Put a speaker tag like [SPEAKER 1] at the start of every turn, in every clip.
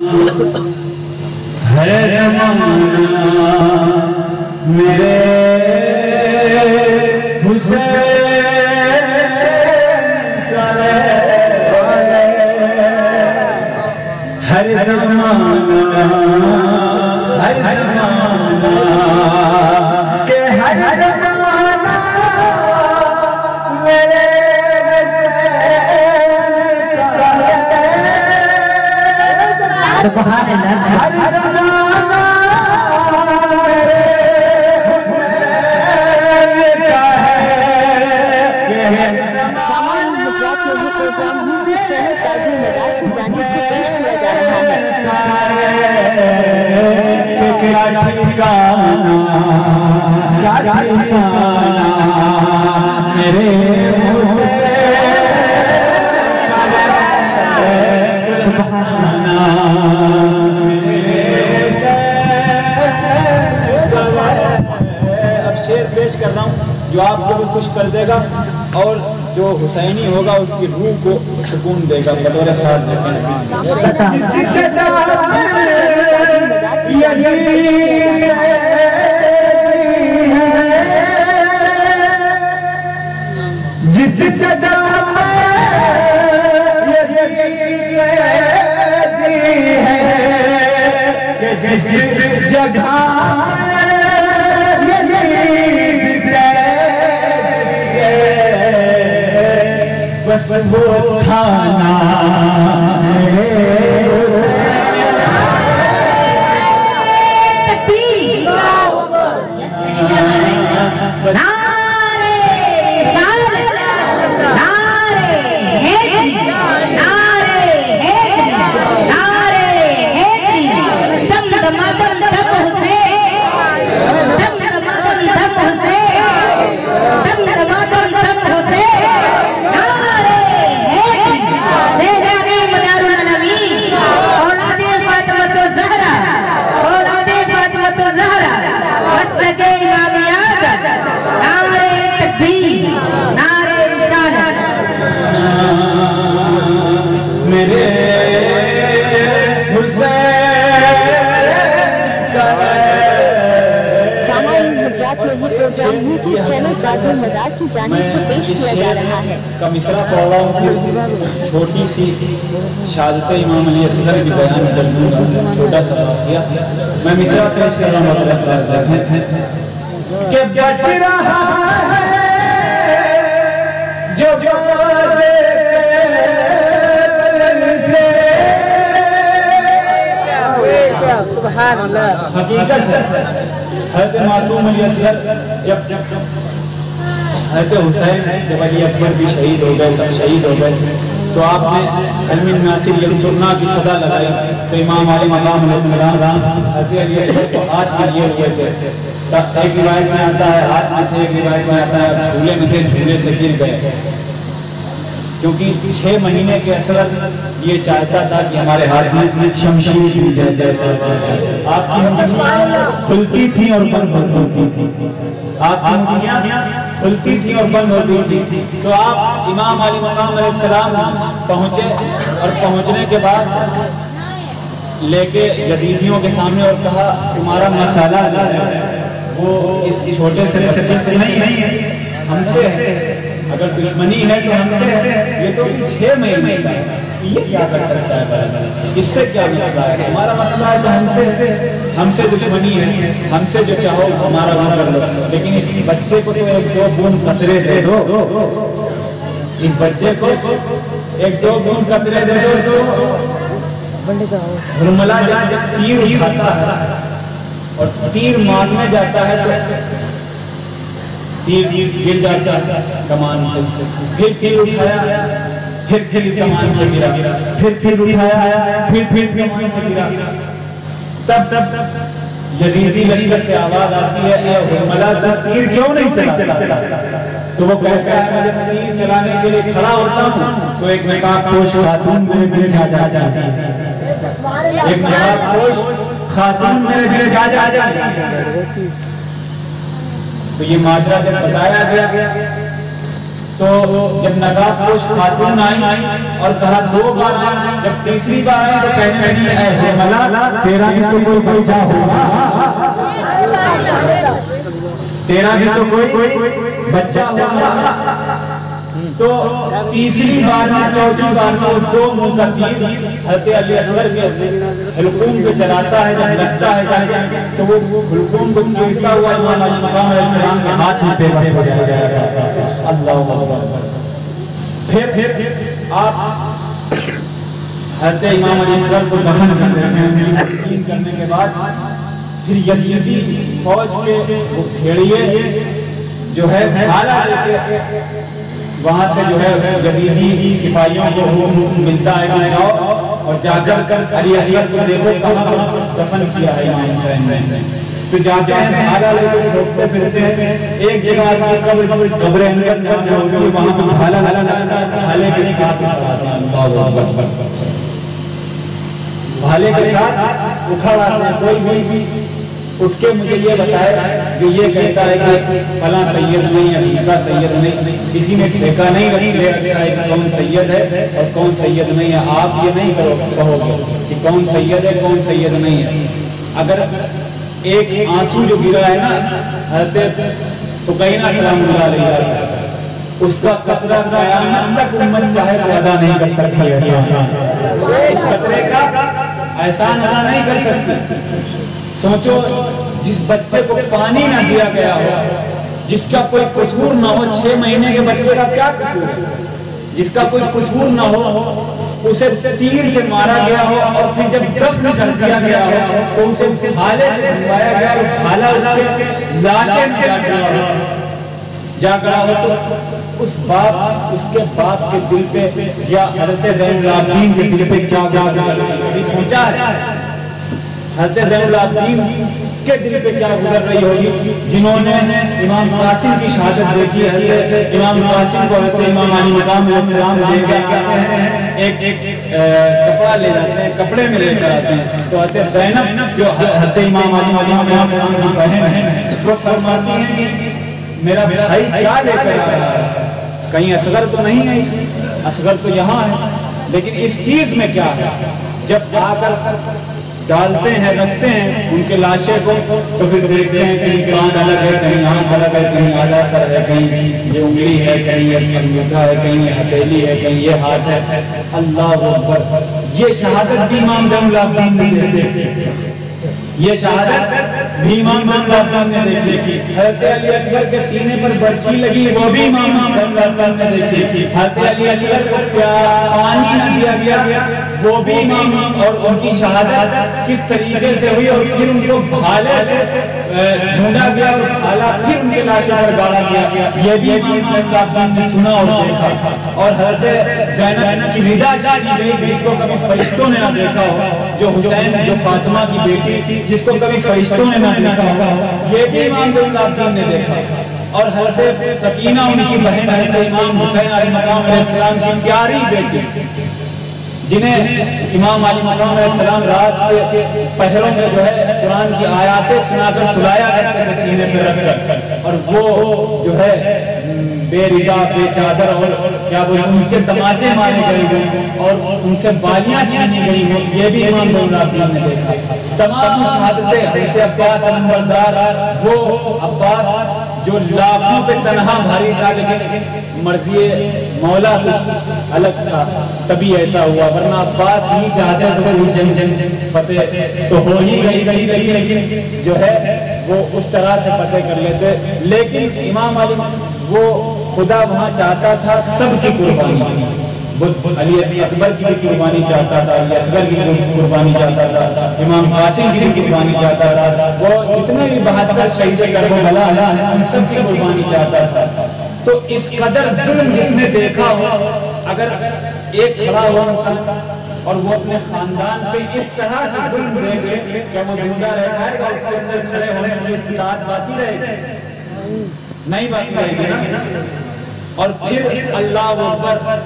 [SPEAKER 1] ہے زمانہ میرے حسین کا ہر زمانہ کہ ہر زمانہ میرے
[SPEAKER 2] سبحان اللہ
[SPEAKER 1] ہر زمانہ میرے حسین کا ہے
[SPEAKER 3] سامان گجرات میں یہ پروگرام یوٹیوب چینل قاضی مدار کی جانب سے پیش کیا جا رہا ہے
[SPEAKER 1] کیا ٹھکانہ میرے پیش کر رہا ہوں جو آپ کو بھی خوش کر دے گا اور جو حسینی ہوگا اس کی روح کو سکون دے گا بطور خاص جس جگہ جس جگہ بس وہ تھانا
[SPEAKER 2] تکبیر نعرے رسالت نعرے حیدری نعرے حیدری نعرے حیدری دم دمادم دم حسین دم دمادم دم حسین دم دمادم دم حسین
[SPEAKER 1] میرے
[SPEAKER 3] سامان گجرات میں یہ پروگرام یوٹیوب چینل قاضی مدار کی جانب سے پیش کیا جا رہا ہے
[SPEAKER 1] کا مصرع پڑھ رہا ہوں چھوٹی سی شہادت امام علی اصغر کی بیان کر دوں گا چھوٹا سا واقعہ میں مصرع پیش کر رہا ہوں کہ بٹ رہا ہے جو
[SPEAKER 2] سبحان اللہ
[SPEAKER 1] حقیقت ہے حضرت معصوم علی اصغر جب حضرت حسین جب علی اکبر بھی شہید ہو گئے سب شہید ہو گئے تو آپ نے علم الناصر ینصرنا کی صدا لگائی تو امام علی مقام علیہ السلام حضرت علی اصغر کو ہاتھ کے لیے ہوئے تھے ایک روایت میں آتا ہے ہاتھ میں تھے ایک روایت میں آتا ہے جھولے میں تھے جھولے سے گر گئے کیونکہ 6 مہینے کے اثرت یہ چاہتا تھا کہ ہمارے ہاتھ میں شمشیر دی جائے آپ کی انگلیاں کھلتی تھیں اور بند ہوتی تھی آپ کی انگلیاں کھلتی تھیں اور بند ہوتی تھی تو آپ امام علی مقام علیہ السلام پہنچے اور پہنچنے کے بعد لے کے یزیدیوں کے سامنے اور کہا تمہارا مسئلہ جو ہے وہ اس چھوٹے سے بچے سے نہیں ہے ہم سے ہے اگر دشمنی ہے تو ہم سے ہے یہ تو 6 مہینے کا ہے یہ کیا کر سکتا ہے اس سے کیا مسئلہ ہے ہمارا مسئلہ ہے کہ ہم سے دشمنی ہے ہم سے جو چاہو ہمارا وہ کر لو لیکن اس بچے کو تو 1-2 بوند قطرے دے دو اس بچے کو 1-2 بوند قطرے دے دو ہرملہ جب تیر اٹھاتا ہے اور تیر مارنے جاتا ہے تو تیر گر جاتا ہے کمان سے پھر تیر اٹھایا پھر کمان سے گرا پھر اٹھایا پھر کمان سے گرا تب یزیدی لشکر سے آواز آتی ہے اے ہرملہ تو تیر کیوں نہیں چلاتا تو وہ کہتا ہے میں جب تیر چلانے کے لیے کھڑا ہوتا ہوں تو ایک نقاب پوش خاتون میرے دل جا جاتی ہے ایک نقاب پوش خاتون میرے دل جا جاتی ہے تو یہ ماجرا جب بتایا گیا تو جب نقاب پوش خاتون آئی اور کہا 2 بار، جب تیسری بار آئی تو کہنے لگی اے حرملہ تیرا بھی تو کوئی بچہ ہوگا، تیرا بھی تو کوئی بچہ ہوگا۔ تو تیسری بار میں چوتھی بار میں 2 منہ کا تیر حضرت علی اصغر کے حلقوم پہ چلاتا ہے، جب لگتا ہے جا کے تو وہ حلقوم کو چیرتا ہوا امام علی مقام علیہ السلام کے ہاتھ میں پہ ہو جائے گا۔ اللہ اکبر۔ پھر آپ حضرت امام علی اصغر کو دفن کرتے ہیں، تدفین کرنے کے بعد پھر یزیدی فوج کے وہ بھیڑیے جو ہے بھالا لے کے وہاں سے جو ہے یزیدی سپاہیوں کو ملتا ہے کہ جاؤ اور جا کر علی اصغر کو دیکھو کہاں دفن کیا ہے امام حسین نے۔ تو جاتے ہیں بھالا لے کے ڈھونڈتے پھرتے ہیں، ایک جگہ قبر اندر جو ہوتی ہے وہاں پر بھالا لگتا ہے، بھالے کے ساتھ بھالے کے ساتھ اکھڑ آتے ہیں۔ کوئی بھی اٹھ کے مجھے یہ بتائے جو یہ کہتا ہے کہ فلاں سید نہیں ہے، کا سید نہیں، کسی نے ٹھیکہ نہیں لے رکھا ہے کہ کون سید ہے اور کون سید نہیں ہے۔ آپ یہ نہیں کہو گے کہ کون سید ہے کون سید نہیں ہے۔ اگر ایک آنسو جو گرا ہے نا حضرت سقینہ سلام اللہ علیہ اس کا قطرہ قیامت تک امت چاہے تو ادا نہیں کر سکتی ہے، اس قطرے کا احسان ادا نہیں کر سکتی۔ سوچو جس بچے کو پانی نہ دیا گیا ہو، جس کا کوئی قصور نہ ہو، 6 مہینے کے بچے کا کیا قصور ہے، جس کا کوئی قصور نہ ہو اسے تیر سے مارا گیا ہو اور پھر جب دفن کر دیا گیا ہو تو اسے بھالے سے بھنوایا گیا اور بھالا اس کے لاشیں جا کڑا ہو، تو اس باپ اس کے باپ کے دل پہ یا حضرت زین العابدین کے دل پہ کیا کبھی سوچا ہے؟ حضرت زین العابدین کے دل پہ کیا گزر رہی ہوگی جنہوں نے امام قاسم کی شہادت دیکھی ہے۔ امام قاسم کو حضرت امام علی مقام علیہ السلام دے کے آتے ہیں، ایک کپڑا لے جاتے ہیں، کپڑے میں لے کر آتے ہیں، تو حضرت زینب جو حضرت امام علی مقام علیہ السلام کی بہن ہے وہ فرماتی ہیں کہ میرا بھائی کیا لے کر آ رہا ہے، کہیں اصغر تو نہیں ہے، اصغر تو یہاں ہے، لیکن اس چیز میں کیا ہے؟ جب آ کر ڈالتے ہیں رکھتے ہیں ان کے لاشے کو تو پھر دیکھتے ہیں کہیں کان الگ ہے، کہیں آنکھ الگ ہے، کہیں آدھا سر ہے، کہیں یہ انگلی ہے، کہیں یہ انگوٹھا ہے، کہیں یہ ہتھیلی ہے، کہیں یہ ہاتھ ہے۔ اللہ اکبر۔ یہ شہادت بھی امام زین العابدین نے دیکھی، یہ شہادت بھی امام زین العابدین نے دیکھی۔ حضرت علی اکبر کے سینے پر برچھی لگی وہ بھی امام زین العابدین نے دیکھی۔ حضرت علی اصغر کو پانی نہ دیا گیا وہ بھی امام، اور ان کی شہادت کس طریقے سے ہوئی اور پھر ان کو بھالے سے ڈھونڈا گیا اور بھالا پھر ان کے لاشوں پر گاڑا گیا، یہ بھی امام زین العابدین نے سنا اور دیکھا۔ اور حضرت زینب کی رضا چاہی گئی جس کو کبھی فرشتوں نے نہ دیکھا ہو، جو حسین جو فاطمہ کی بیٹی جس کو کبھی فرشتوں نے نہ دیکھا ہو، یہ بھی امام زین العابدین نے دیکھا۔ اور حضرت سکینہ ان کی بہن حضرت امام حسین علیہ مقام علیہ السلام کی پیاری بیٹی جنہیں امام علی مقام علیہ السلام رات کے پہروں میں جو ہے قرآن کی آیاتیں سنا کر سلایا کرتے تھے سینے پہ رکھ کر، اور وہ جو ہے بے رضا بے چادر اور کیا وہ ان کے تماچے مارے گئے اور ان سے بالیاں چھینی گئی، یہ بھی امام زین العابدین نے دیکھا۔ تمام شہادتیں حضرت عباس نمبردار، وہ عباس جو لاکھوں پہ تنہا بھاری تھا لیکن مرضی مولا کچھ الگ تھا تبھی ایسا ہوا، ورنہ عباس ہی چاہتے تو وہ جنگ فتح تو ہو ہی گئی لیکن جو ہے وہ اس طرح سے فتح کر لیتے۔ لیکن امام علی وہ خدا وہاں چاہتا تھا سب کی قربانی، علی اکبر کی بھی قربانی چاہتا تھا، علی اصغر کی بھی قربانی چاہتا تھا، امام قاسم کی بھی قربانی چاہتا تھا، وہ جتنے بھی 72 شہید کربلا ہیں ان سب کی قربانی چاہتا تھا۔ تو اس قدر ظلم جس نے دیکھا ہو، اگر ایک کھڑا ہوا انسان اور وہ اپنے خاندان پہ اس طرح سے ظلم دیکھ لے کیا وہ زندہ رہ پائے گا؟ اس کے اندر کھڑے ہونے کی استطاعت باقی رہے گی؟ نہیں باقی رہے گی نا۔ اور پھر اللہ اکبر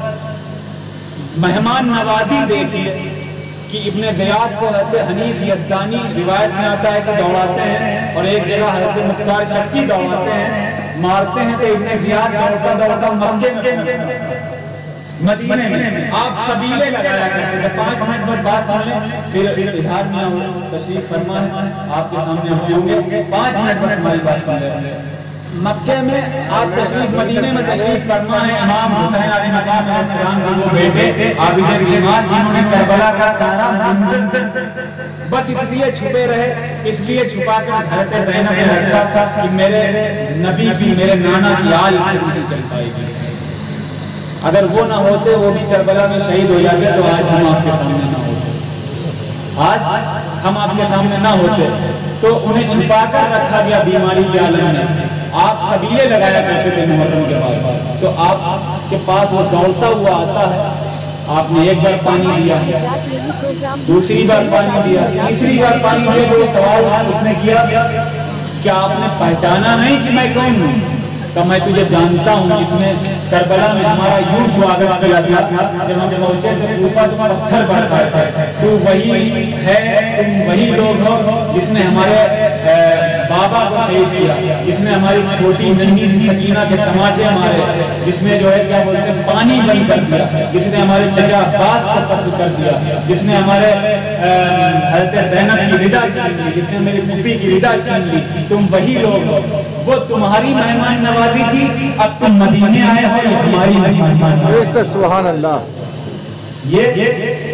[SPEAKER 1] مہمان نوازی دیکھیے کہ ابن زیاد کو حضرت حنیف یزدانی روایت میں آتا ہے کہ دوڑاتے ہیں، اور ایک جگہ حضرت مختار شفقی دوڑاتے ہیں مارتے ہیں تو ابن زیاد دوڑتا مکے میں مدینے میں آپ سبیلے لگایا کرتے تھے. 5 منٹ بعد بات سن لیں پھر اظہار میں ہوں تشریف فرما ہے آپ کے سامنے ہوں گے. 5 منٹ بعد ہماری بات سن لیں. مکے میں آپ تشریف مدینے میں تشریف فرما ہے. امام حسین علیہ السلام کے وہ بیٹے عابد ایمان جنہوں نے کربلا کا سارا منظر بس اس لیے چھپے رہے, اس لیے چھپا کر حضرت زینب نے رکھا کہ میرے نبی کی میرے نانا کی آل نہیں چل پائے گی. اگر وہ نہ ہوتے وہ بھی کربلا میں شہید ہو جاتے تو آج ہم آپ کے سامنے نہ ہوتے, آج ہم آپ کے سامنے نہ ہوتے. تو انہیں چھپا کر رکھا گیا بیماری کے عالم میں. آپ سبیلے لگایا کرتے تھے محرم کے بعد, تو آپ کے پاس وہ دوڑتا ہوا آتا ہے. آپ نے ایک بار پانی دیا, دوسری بار پانی دیا, تیسری بار پانی دیا تو سوال اس نے کیا کیا آپ نے پہچانا نہیں کہ میں کون ہوں؟ کہ میں تجھے جانتا ہوں جس نے کربلا میں ہمارا یوں سواگت کیا تھا. جب ہم پہنچے تو کوفہ تو پتھر برسائے تھے. تو وہی ہے, تم وہی لوگ ہو جس نے ہمارے بابا کو شہید کیا, جس نے ہماری چھوٹی ننھی سی سکینہ کے تماچے مارے, جس نے جو ہے کیا بولتے ہیں پانی بند کر دیا, جس نے ہمارے چچا عباس کو قتل کر دیا, جس نے ہمارے حضرت زینب کی رضا چھین لی, جس نے میری پھوپھی کی رضا چھین لی. تم وہی لوگ ہو, وہ تمہاری مہمان نوازی تھی, اب تم مدینے آئے ہو, یہ ہماری مہمان نوازی ہے.
[SPEAKER 4] سبحان اللہ,
[SPEAKER 1] یہ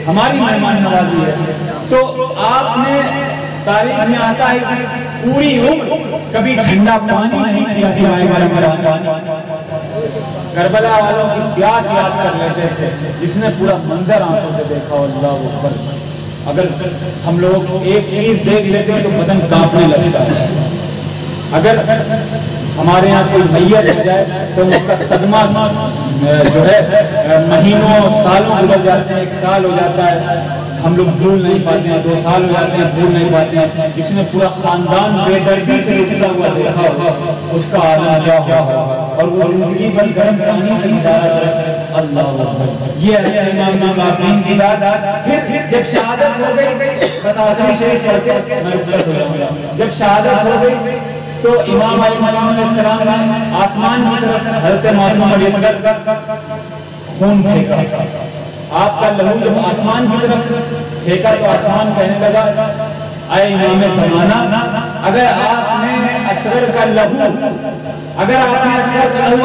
[SPEAKER 1] ہماری مہمان نوازی ہے. تو آپ نے تاریخ میں آتا ہے کہ پوری عمر کبھی ٹھنڈا پانی نہیں پیا. کربلا والوں کی پیاس یاد کر لیتے تھے, جس نے پورا منظر آنکھوں سے دیکھا. اللہ اکبر, اگر ہم لوگ ایک چیز دیکھ لیتے ہیں تو بدن کانپنے لگتا ہے. اگر ہمارے یہاں کوئی میت ہو جائے تو اس کا صدمہ جو ہے مہینوں سالوں گزر جاتے ہیں, 1 سال ہو جاتا ہے, ہم لوگ بھول نہیں پاتے ہیں, 2 سال ہو جاتے ہیں بھول نہیں پاتے ہیں. جس نے پورا خاندان بے دردی سے لٹتا ہوا دیکھا ہوگا اس کا عالم کیا ہوگا, اور وہ زندگی بھر گرم پانی سے گزارا کرے. اللہ اکبر, یہ ایسے امام باقین کی بات. پھر جب شہادت ہو گئی, بس آخری شریف پڑھ کے میں رخصت ہو جاؤں گا. جب شہادت ہو گئی تو امام علیہ السلام نے آسمان کی طرف حضرت معصوم علیہ السلام خون پھینکا. آپ کا لہو جب آسمان کی طرف پھینکا تو آسمان کہنے لگا اے امام زمانہ, اگر آپ نے اصغر کا لہو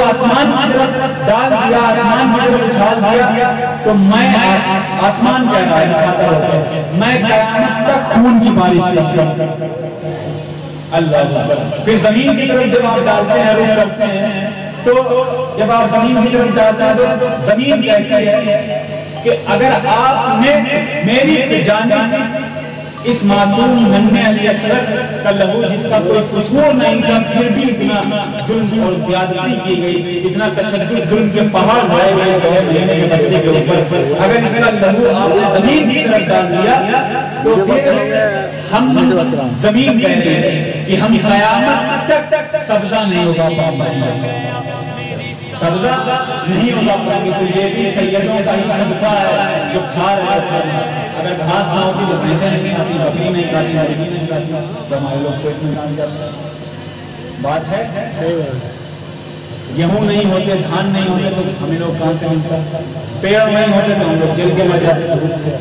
[SPEAKER 1] آسمان کی طرف ڈال دیا, آسمان کی طرف اچھال دیا, تو میں آسمان کہہ رہا ہے کھاتا ہوتا, میں قیامت تک خون کی بارش کرتا ہوں. اللہ اکبر. پھر زمین کی طرف جب آپ ڈالتے ہیں, رخ کرتے ہیں, تو جب آپ زمین کی طرف ڈالتے ہیں تو زمین کہتی ہے کہ اگر آپ نے میری جانب اس معصوم ننھے علی اصغر کا لہو جس کا کوئی قصور نہیں تھا پھر بھی اتنا ظلم اور زیادتی کی گئی, اتنا تشدد ظلم کے پہاڑ بھائے گئے 6 مہینے کے بچے کے اوپر, اگر اس کا لہو آپ نے زمین کی طرف ڈال دیا تو پھر ہم زمین کہتے ہیں کہ ہم قیامت تک سبزہ نہیں ہوگا, سبزہ نہیں ہوگا پانی. تو یہ بھی سیدوں کا ہی صدقہ ہے جو کھا رہے ہیں. اگر گھاس نہ ہوتی تو بھینسیں نہیں کھاتی, بکری نہیں کھاتی, مرغی نہیں کھاتی, تو ہمارے لوگ کو اطمینان جاتا. بات ہے گیہوں نہیں ہوتے, دھان نہیں ہوتے تو ہمیں لوگ کہاں سے ملتا, پیڑ نہیں ہوتے تو ہم لوگ جل کے مر جاتے دھوپ سے.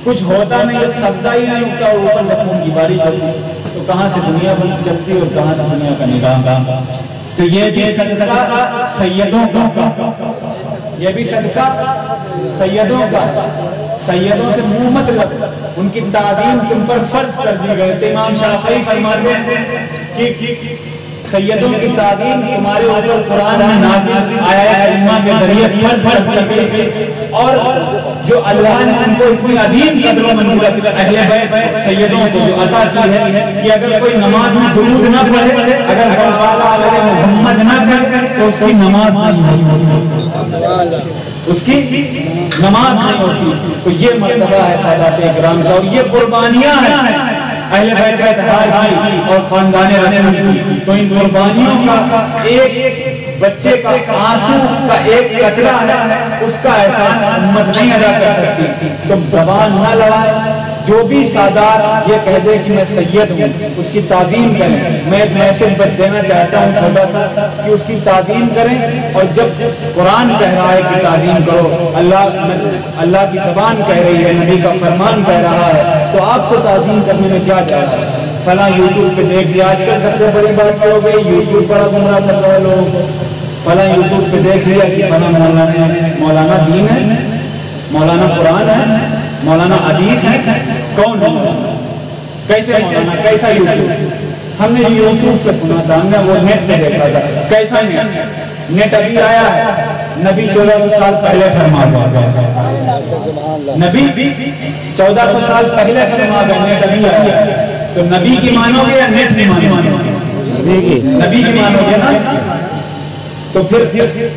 [SPEAKER 1] کچھ ہوتا نہیں, جب سبزہ ہی نہیں اگتا اور اوپر جب خون کی بارش ہوتی تو کہاں سے دنیا چلتی اور کہاں سے دنیا کا نظام. تو یہ بھی صدقہ سیدوں کا, یہ بھی صدقہ سیدوں کا. سیدوں سے منہ مت لگ, ان کی تعظیم تم پر فرض کر دی گئی. امام شافعی فرماتے ہیں کہ سیدوں کی تعظیم تمہارے اوپر قرآن میں نازل آیات کریمہ کے ذریعے فرض کر دی گئی, اور جو اللہ نے ان کو اتنی عظیم قدر و منزلت اہل بیت سیدوں کو جو عطا کی ہے کہ اگر کوئی نماز میں درود نہ پڑھے, اگر علی محمد نہ کرے تو اس کی نماز نہیں ہوتی, اس کی نماز نہیں ہوتی. تو یہ مرتبہ ہے سادات اکرام کا, اور یہ قربانیاں ہیں اہل بیت کا اتحاد کی اور خاندان رسول کی. تو ان قربانیوں کا ایک بچے کا آنسو کا ایک قطرہ ہے, اس کا احسان امت نہیں ادا کر سکتی. تو زبان نہ لڑائے, جو بھی سادات یہ کہہ دے کہ میں سید ہوں اس کی تعظیم کریں. میں ایک میسج دینا چاہتا ہوں چھوٹا سا کہ اس کی تعظیم کریں. اور جب قرآن کہہ رہا ہے کہ تعظیم کرو, اللہ کی زبان کہہ رہی ہے, نبی کا فرمان کہہ رہا ہے, تو آپ کو تعظیم کرنے میں کیا چاہتا ہے؟ فلاں یوٹیوب پہ دیکھ لیا. آج کل سب سے بڑی بات یہ ہو گئی یوٹیوب بڑا گمراہ کر رہا ہے لوگوں کو. فلاں یوٹیوب پہ دیکھ لیا کہ فلاں مولانا دین ہے, مولانا قرآن ہے, مولانا حدیث ہے. کون ہے کیسے مولانا, کیسا یوٹیوب؟ ہم نے یوٹیوب پہ سنا تھا, ہم نے وہ نیٹ پہ دیکھا تھا. کیسا نیٹ ابھی آیا ہے, نبی 1400 سال پہلے فرما گئے. نبی 1400 سال پہلے فرما گئے, نیٹ ابھی آیا. تو نبی کی مانو گے یا نیٹ کی مانو گے؟ نبی کی مانو گے نا. تو پھر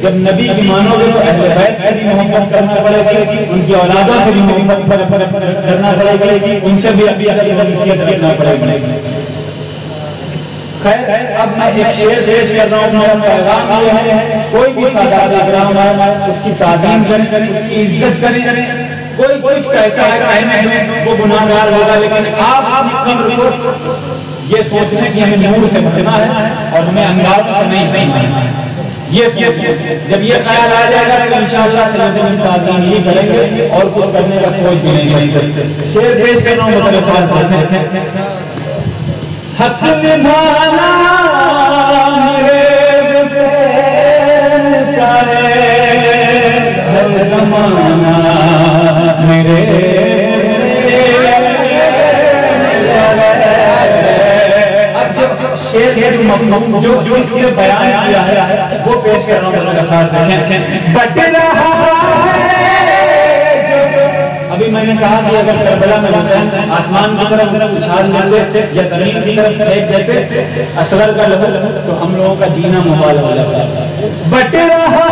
[SPEAKER 1] جب نبی کی مانو گے تو اہل بیت سے بھی محبت کرنا پڑے گی, ان کی اولادوں سے بھی محبت کرنا پڑے گی, ان سے بھی حیثیت رکھنا پڑے گی. خیر, اب میں ایک شعر پیش کر رہا ہوں. میرا پیغام یہ ہے کوئی بھی سادات اکرام ہے اس کی تعظیم کریں, اس کی عزت کریں. کوئی کچھ کہتا ہے کہنے میں وہ گناہگار ہوگا, لیکن آپ اپنی قبر کو یہ سوچنے کہ ہمیں نور سے بھرنا ہے اور ہمیں انگاروں سے نہیں بھرنا ہے. یہ سوچیں, جب یہ خیال آ جائے گا تو انشاءاللہ سیدوں کی تعظیم ہی کریں گے اور کچھ کرنے کا سوچ بھی نہیں سکتے. شعر پیش کر رہا ہوں, مطلب حق نبھانا میرے حسین کا ہے ہر زمانہ, میرے شعر جو اس نے بیان کیا ہے وہ پیش کر رہا ہوں. بٹ رہا ہے, ابھی میں نے کہا کہ اگر کربلا میں حسین آسمان کی طرف اچھال دیتے یا زمین کی طرف پھینک دیتے اصغر کا لہو تو ہم لوگوں کا جینا محال ہو جاتا. بٹ رہا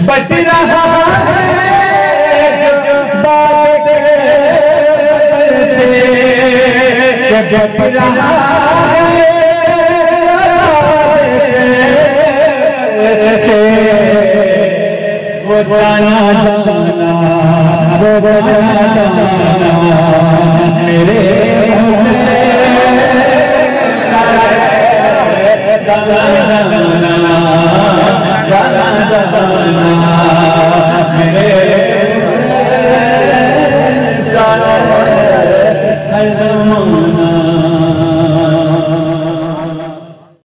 [SPEAKER 1] بٹ رہا بٹ رہا وہ دانا دانا میرے دانا